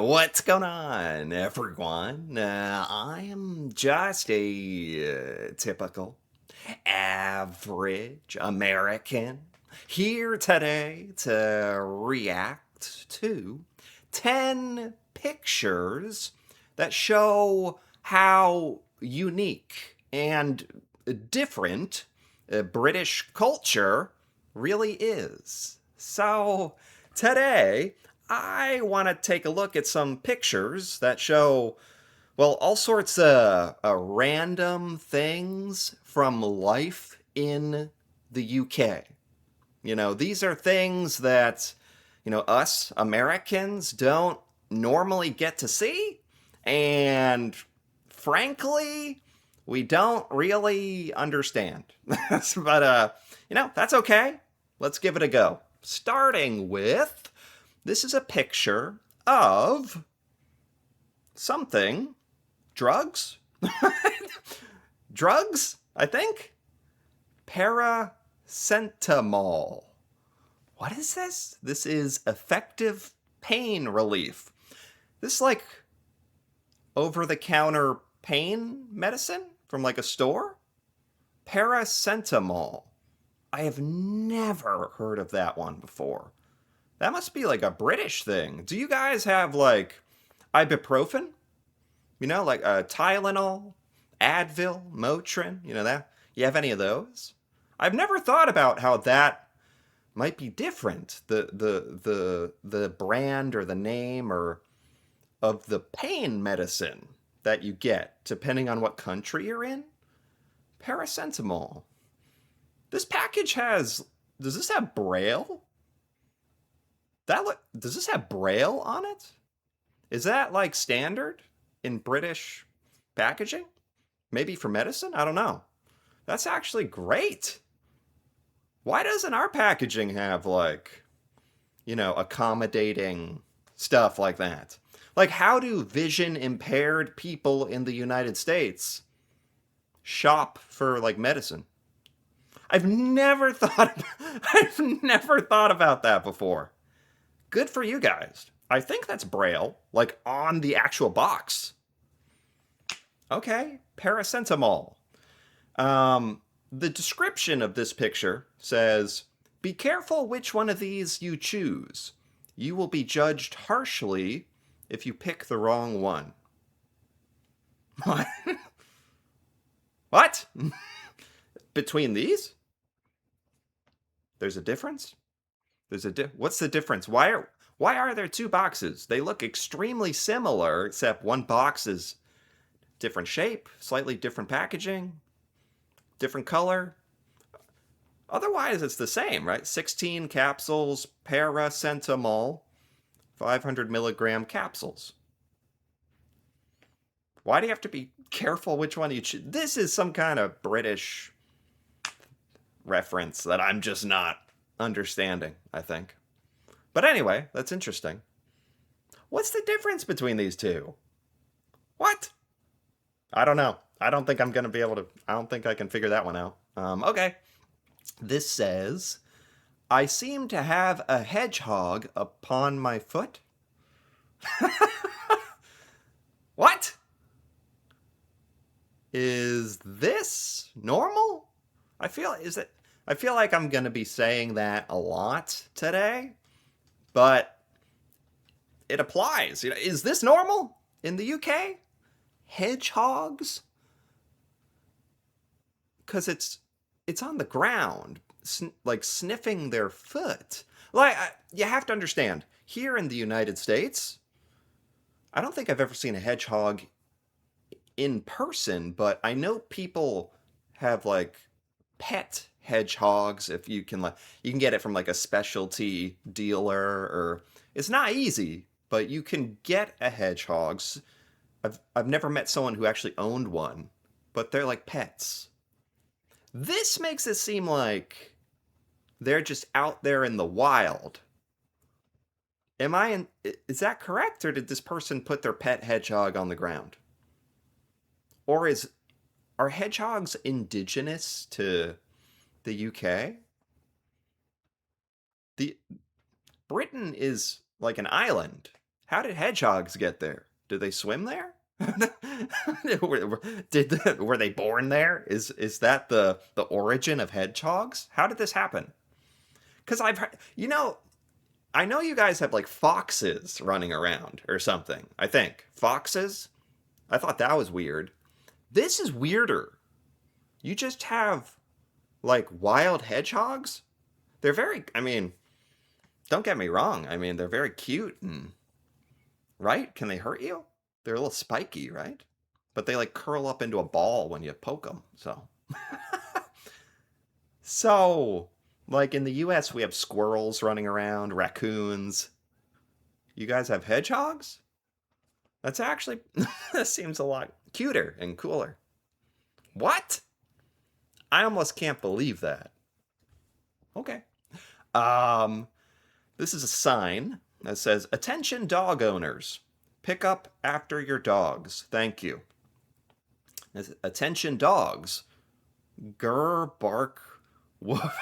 What's going on, everyone? I am just a typical, average American here today to react to 10 pictures that show how unique and different British culture really is. So, today, I want to take a look at some pictures that show, well, all sorts of random things from life in the UK. These are things that, us Americans don't normally get to see. And frankly, we don't really understand. But that's okay. Let's give it a go. Starting with this is a picture of something. Drugs? Drugs, I think? Paracetamol. What is this? This is effective pain relief. This is like over the counter pain medicine from like a store? Paracetamol. I have never heard of that one before. That must be like a British thing. Do you guys have like ibuprofen? Like Tylenol, Advil, Motrin, that? You have any of those? I've never thought about how that might be different. The brand or the name or of the pain medicine that you get depending on what country you're in. Paracetamol. This package has does this have braille? Does this have braille on it? Is that like standard in British packaging? Maybe for medicine? I don't know. That's actually great. Why doesn't our packaging have like, accommodating stuff like that? Like how do vision impaired people in the United States shop for like medicine? I've never thought about that before. Good for you guys. I think that's Braille, like on the actual box. Okay, paracetamol. The description of this picture says, "Be careful which one of these you choose. You will be judged harshly if you pick the wrong one." What? What? Between these? There's a difference? What's the difference? Why are there two boxes? They look extremely similar, except one box is different shape, slightly different packaging, different color. Otherwise, it's the same, right? 16 capsules, paracetamol, 500 milligram capsules. Why do you have to be careful which one you choose? This is some kind of British reference that I'm just not understanding, I think. But anyway, that's interesting. What's the difference between these two? What? I don't know. I don't think I'm going to be able to. I don't think I can figure that one out. Okay. This says, "I seem to have a hedgehog upon my foot." What? Is this normal? I feel like I'm going to be saying that a lot today, but it applies. Is this normal in the UK? Hedgehogs? Cuz it's on the ground, like sniffing their foot. Like you have to understand, here in the United States, I don't think I've ever seen a hedgehog in person, but I know people have like pet hedgehogs. If you can, like, you can get it from like a specialty dealer, or it's not easy, but you can get a hedgehog. I've never met someone who actually owned one, but they're like pets. This makes it seem like they're just out there in the wild. Is that correct, or did this person put their pet hedgehog on the ground? Or are hedgehogs indigenous to the UK? The Britain is like an island. How did hedgehogs get there? Did they swim there? Were they born there? Is that the origin of hedgehogs? How did this happen? Because I've heard, I know you guys have like foxes running around or something. I think foxes. I thought that was weird. This is weirder. You just have like wild hedgehogs. They're very. I mean, don't get me wrong. I mean, they're very cute and right. Can they hurt you? They're a little spiky, right? But they like curl up into a ball when you poke them. So, like in the US, we have squirrels running around, raccoons. You guys have hedgehogs? That's actually, that seems a lot cuter and cooler. What? I almost can't believe that. Okay. Um, this is a sign that says, "Attention dog owners. Pick up after your dogs. Thank you." Attention dogs. Grr, bark, woof.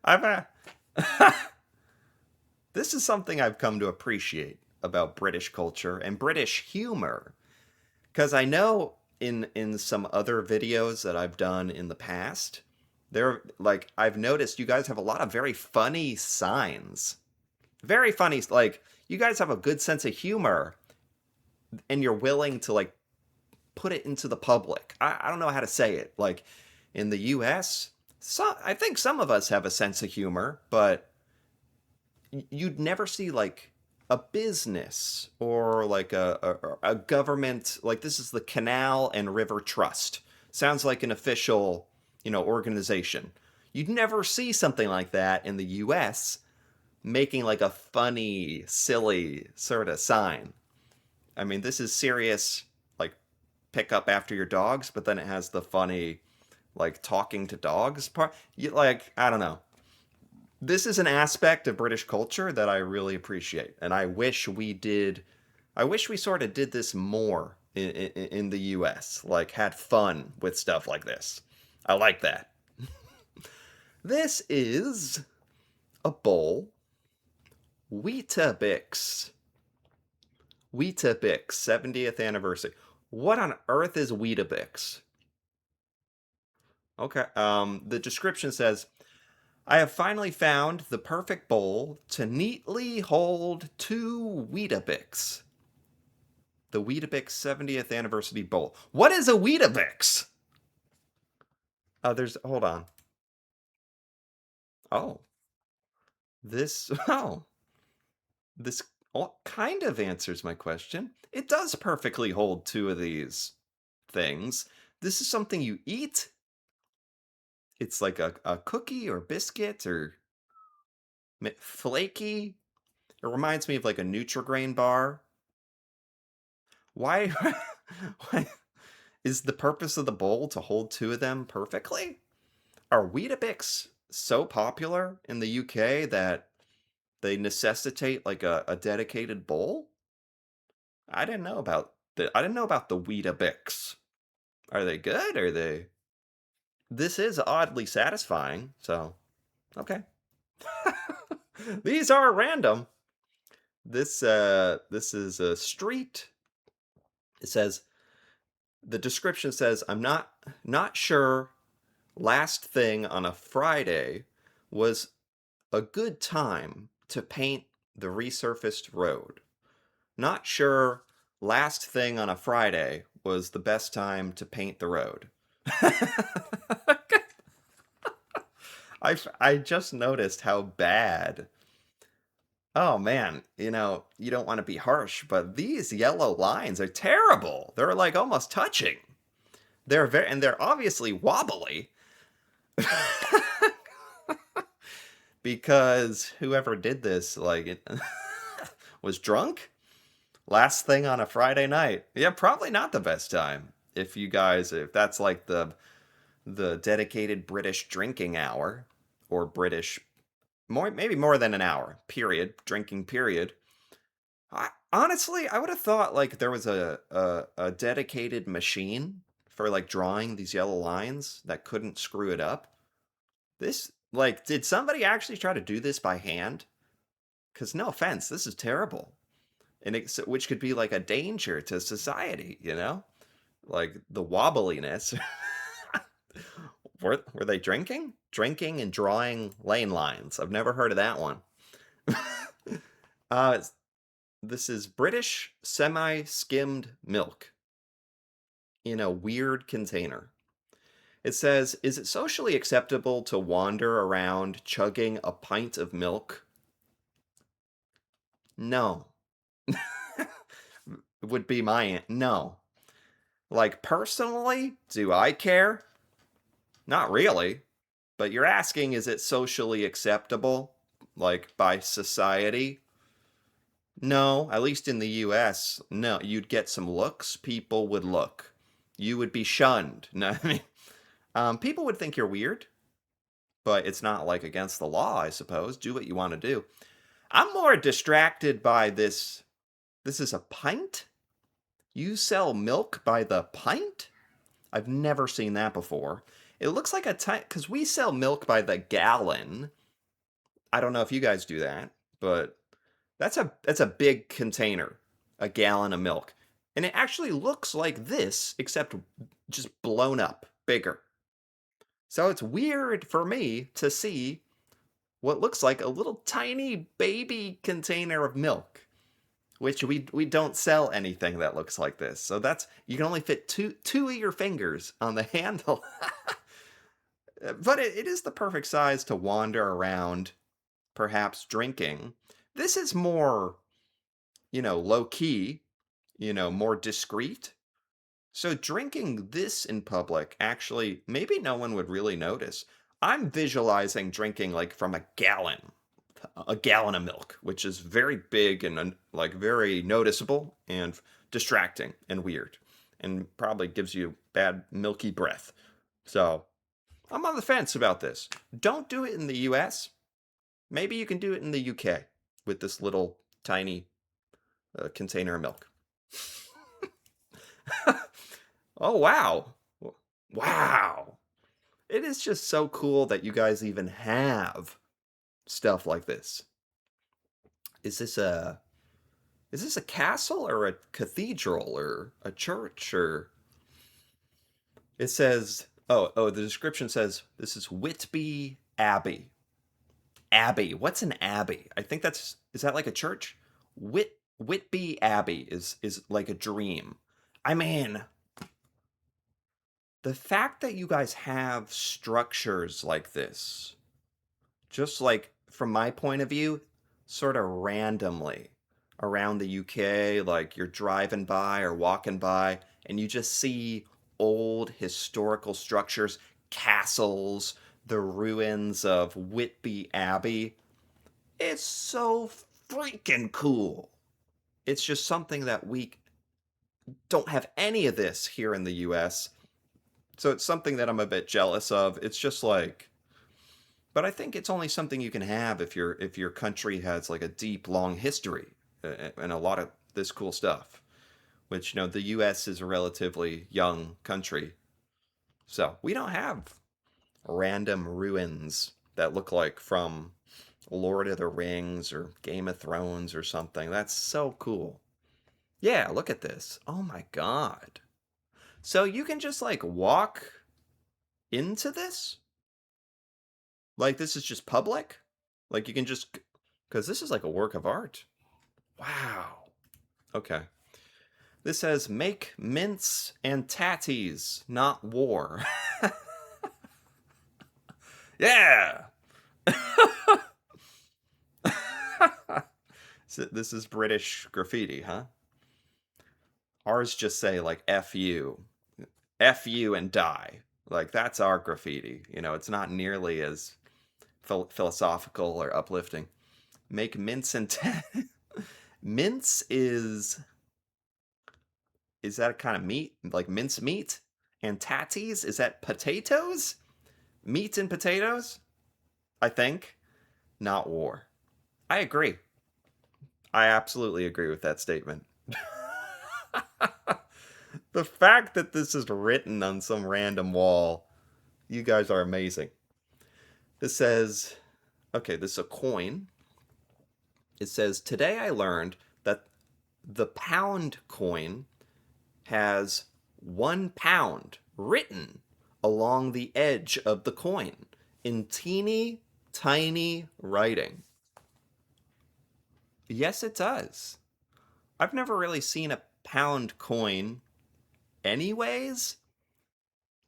I've This is something I've come to appreciate about British culture and British humor. Because I know in some other videos that I've done in the past, there like I've noticed you guys have a lot of very funny signs. Very funny, like you guys have a good sense of humor and you're willing to like put it into the public. I don't know how to say it. Like in the US, I think some of us have a sense of humor, but you'd never see like a business or like a government, like this is the Canal and River Trust. Sounds like an official, organization. You'd never see something like that in the US making like a funny, silly sort of sign. I mean, this is serious, like pick up after your dogs, but then it has the funny, like talking to dogs part. Like, I don't know. This is an aspect of British culture that I really appreciate, and I wish we did. I wish we sort of did this more in the U.S. Like had fun with stuff like this. I like that. This is a bowl. Weetabix. Weetabix 70th anniversary. What on earth is Weetabix? Okay. The description says, "I have finally found the perfect bowl to neatly hold two Weetabix." The Weetabix 70th anniversary bowl. What is a Weetabix? Hold on. Oh, oh, this kind of answers my question. It does perfectly hold two of these things. This is something you eat. It's like a cookie or biscuit or flaky. It reminds me of like a Nutri-Grain bar. Why, why is the purpose of the bowl to hold two of them perfectly? Are Weetabix so popular in the UK that they necessitate like a dedicated bowl? I didn't know about the Weetabix. Are they good? Are they This is oddly satisfying, so okay. These are random. This is a street. It says the description says, "I'm not sure last thing on a Friday was a good time to paint the resurfaced road. Not sure last thing on a Friday was the best time to paint the road." I just noticed how bad. Oh man, you don't want to be harsh, but these yellow lines are terrible. They're like almost touching. They're obviously wobbly because whoever did this like was drunk last thing on a Friday night. Yeah, probably not the best time. If that's like the dedicated British drinking hour or British maybe more than an hour period drinking period. Honestly, I would have thought like there was a dedicated machine for like drawing these yellow lines that couldn't screw it up. This like did somebody actually try to do this by hand? Because no offense, this is terrible, and which could be like a danger to society. Like the wobbliness. Were they drinking? Drinking and drawing lane lines. I've never heard of that one. uh, this is British semi-skimmed milk in a weird container. It says, is it socially acceptable to wander around chugging a pint of milk? No. Would be my no. Like, personally, do I care? Not really. But you're asking, is it socially acceptable? Like, by society? No, at least in the US, no. You'd get some looks. People would look. You would be shunned. No, I mean, people would think you're weird, but it's not like against the law, I suppose. Do what you want to do. I'm more distracted by this. This is a pint? You sell milk by the pint? I've never seen that before. It looks like a tiny, because we sell milk by the gallon. I don't know if you guys do that, but that's a big container, a gallon of milk. And it actually looks like this, except just blown up, bigger. So it's weird for me to see what looks like a little tiny baby container of milk, which we don't sell anything that looks like this. So that's you can only fit two of your fingers on the handle. But it is the perfect size to wander around, perhaps drinking. This is more, low key, more discreet. So drinking this in public, actually, maybe no one would really notice. I'm visualizing drinking like from a gallon of milk, which is very big and like very noticeable and distracting and weird, and probably gives you bad milky breath. So I'm on the fence about this. Don't do it in the US. Maybe you can do it in the UK with this little tiny container of milk. Oh, wow. Wow. It is just so cool that you guys even have stuff like this. Is this a is this a castle or a cathedral or a church or it says the description says this is Whitby Abbey. Abbey. What's an abbey? I think is that like a church? Whitby Abbey is like a dream. I mean, the fact that you guys have structures like this, just like from my point of view, sort of randomly around the UK, like you're driving by or walking by and you just see old historical structures, castles, the ruins of Whitby Abbey. It's so freaking cool. It's just something that we don't have any of this here in the US. So it's something that I'm a bit jealous of. It's just like but I think it's only something you can have if your country has like a deep long history and a lot of this cool stuff. Which the US is a relatively young country. So, we don't have random ruins that look like from Lord of the Rings or Game of Thrones or something. That's so cool. Yeah, look at this. Oh my god. So you can just like walk into this? Like this is just public? Like you can just because this is like a work of art. Wow. Okay. This says make mints and tatties, not war. Yeah. So this is British graffiti, huh? Ours just say like F you. F you and die. Like that's our graffiti. It's not nearly as philosophical or uplifting. Make mince and mince is that a kind of meat like mince meat? And tatties is that potatoes? Meat and potatoes? I think not war. I agree. I absolutely agree with that statement. The fact that this is written on some random wall, you guys are amazing. This says, okay, this is a coin. It says, "Today I learned that the pound coin has 1 pound written along the edge of the coin in teeny tiny writing." Yes, it does. I've never really seen a pound coin anyways,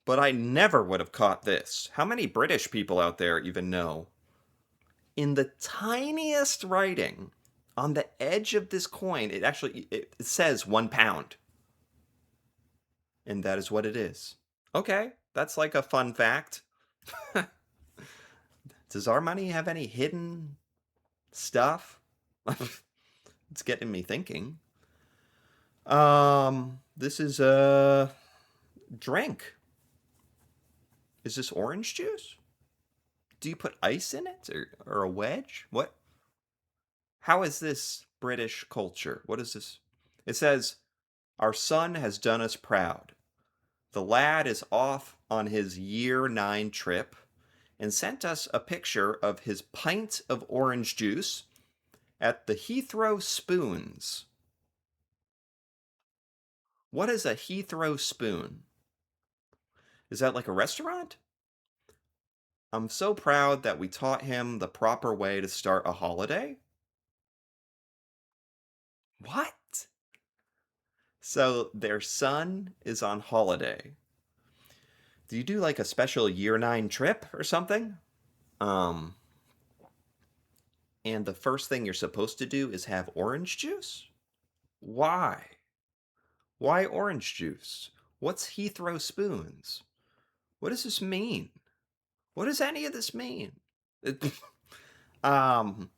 but I never would have caught this. How many British people out there even know? In the tiniest writing on the edge of this coin, it says 1 pound, and that is what it is. Okay, that's like a fun fact. Does our money have any hidden stuff? It's getting me thinking. This is a drink. Is this orange juice? Do you put ice in it or a wedge? What? How is this British culture? What is this? It says, "Our son has done us proud. The lad is off on his year 9 trip and sent us a picture of his pint of orange juice at the Heathrow Spoons." What is a Heathrow Spoon? Is that like a restaurant? I'm so proud that we taught him the proper way to start a holiday. What? So their son is on holiday. Do you do like a special year 9 trip or something? Um, and the first thing you're supposed to do is have orange juice? Why? Why orange juice? What's Heathrow Spoons? What does this mean? What does any of this mean? um,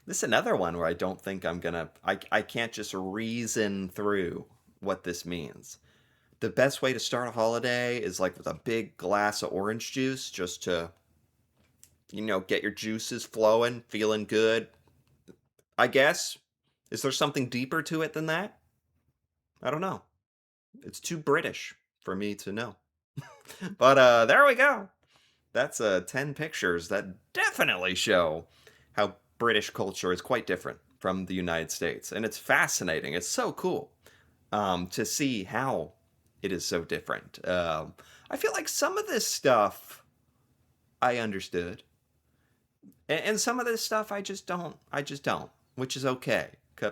this is another one where I don't think I can't just reason through what this means. The best way to start a holiday is like with a big glass of orange juice just to, get your juices flowing, feeling good. I guess. Is there something deeper to it than that? I don't know. It's too British for me to know. But there we go. That's 10 pictures that definitely show how British culture is quite different from the United States. And it's fascinating. It's so cool to see how it is so different. I feel like some of this stuff I understood, and some of this stuff I just don't. I just don't, which is okay.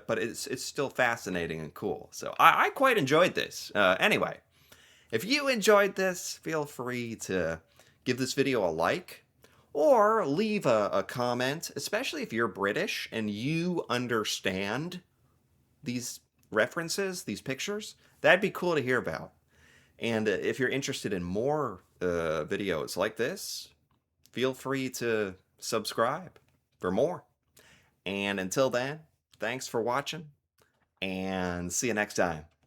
But it's still fascinating and cool. So I quite enjoyed this. Anyway, if you enjoyed this, feel free to give this video a like or leave a comment, especially if you're British and you understand these references, these pictures. That'd be cool to hear about. And if you're interested in more videos like this, feel free to subscribe for more. And until then, thanks for watching and see you next time.